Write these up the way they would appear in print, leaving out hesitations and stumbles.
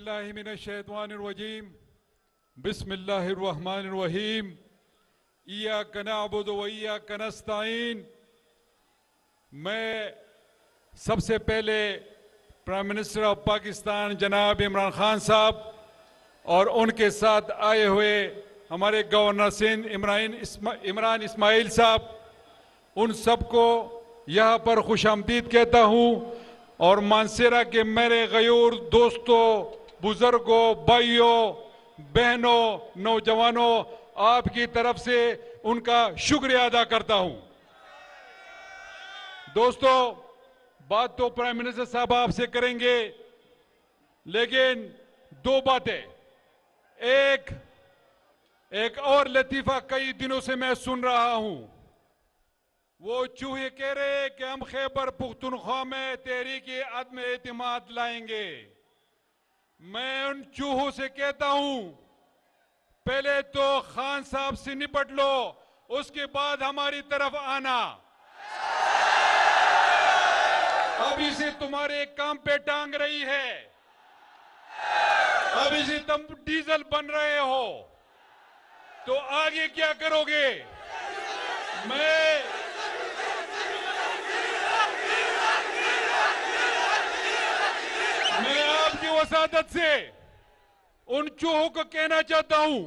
बिस्मिल्लाहिर्रहमानिर्रहीम बिस्मिल्लाहिर्रहमानिर्रहीम इय्याक नअबुदु व इय्याक नस्तईन। मैं सबसे पहले प्राइम मिनिस्टर ऑफ पाकिस्तान जनाब इमरान खान साहब और उनके साथ आए हुए हमारे गवर्नर सिंध इमरान इस्माइल साहब, उन सबको यहाँ पर खुशामदीद कहता हूँ। और मानसेरा के मेरे गयूर दोस्तों, बुजुर्गों, भाइयों, बहनों, नौजवानों, आपकी तरफ से उनका शुक्रिया अदा करता हूं। दोस्तों, बात तो प्राइम मिनिस्टर साहब आपसे करेंगे, लेकिन दो बातें। एक और लतीफा कई दिनों से मैं सुन रहा हूं। वो चूहे कह रहे हैं कि हम खैबर पुख्तनख्वा में तहरीक अदम एतमाद लाएंगे। मैं उन चूहों से कहता हूं, पहले तो खान साहब से निपट लो, उसके बाद हमारी तरफ आना। अभी से तुम्हारे काम पे टांग रही है, अभी से तुम डीजल बन रहे हो, तो आगे क्या करोगे? मैं आपकी वसादत से उन चूहों को कहना चाहता हूं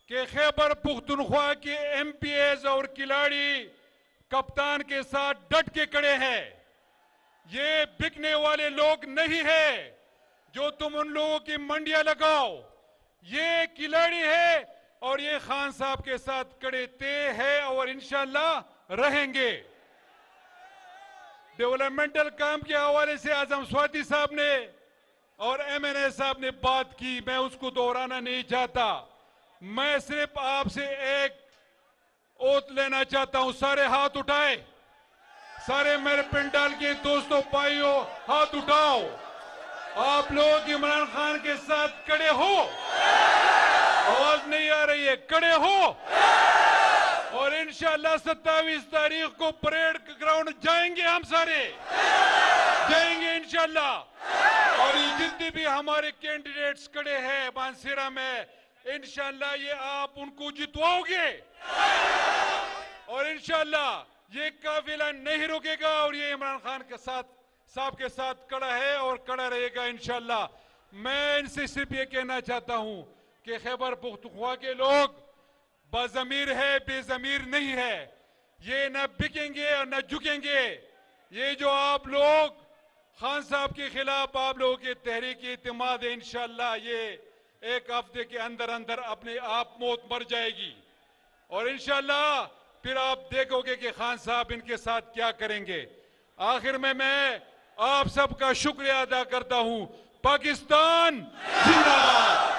कि खैबर पुख्तनख्वा के एमपीएस और खिलाड़ी कप्तान के साथ डट के खड़े हैं। ये बिकने वाले लोग नहीं है जो तुम उन लोगों की मंडियां लगाओ। ये खिलाड़ी है और ये खान साहब के साथ खड़े थे है और इंशाल्लाह रहेंगे। डेवलपमेंटल काम के हवाले से आजम स्वाति साहब ने और एमएनए साहब ने बात की, मैं उसको दोहराना नहीं चाहता। मैं सिर्फ आपसे एक ओथ लेना चाहता हूं। सारे हाथ उठाए, सारे मेरे पिंडाल के दोस्तों, भाइयों, हाथ उठाओ। आप लोग इमरान खान के साथ खड़े हो? आवाज नहीं आ रही है। खड़े हो? और इंशाल्लाह 27 तारीख को परेड ग्राउंड जाएंगे, हम सारे जाएंगे इंशाल्लाह। और ये जितने भी हमारे कैंडिडेट्स खड़े हैं मानसेरा में, इंशाल्लाह ये आप उनको जितवाओगे और इंशाल्लाह ये काफिला नहीं रुकेगा और ये इमरान खान के साथ साहब के साथ खड़ा है और खड़ा रहेगा इंशाल्लाह। मैं इनसे सिर्फ ये कहना चाहता हूं कि खैबर पुख्तनख्वा के लोग बाज़मीर है, बेज़मीर नहीं है। ये न बिकेंगे और न झुकेंगे। ये जो आप लोग खान साहब के खिलाफ आप लोगों की तहरीक एतमाद है, इंशाल्लाह ये एक हफ्ते के अंदर अंदर अपने आप मौत मर जाएगी और इंशाल्लाह फिर आप देखोगे कि खान साहब इनके साथ क्या करेंगे। आखिर में मैं आप सबका शुक्रिया अदा करता हूं। पाकिस्तान जिंदाबाद।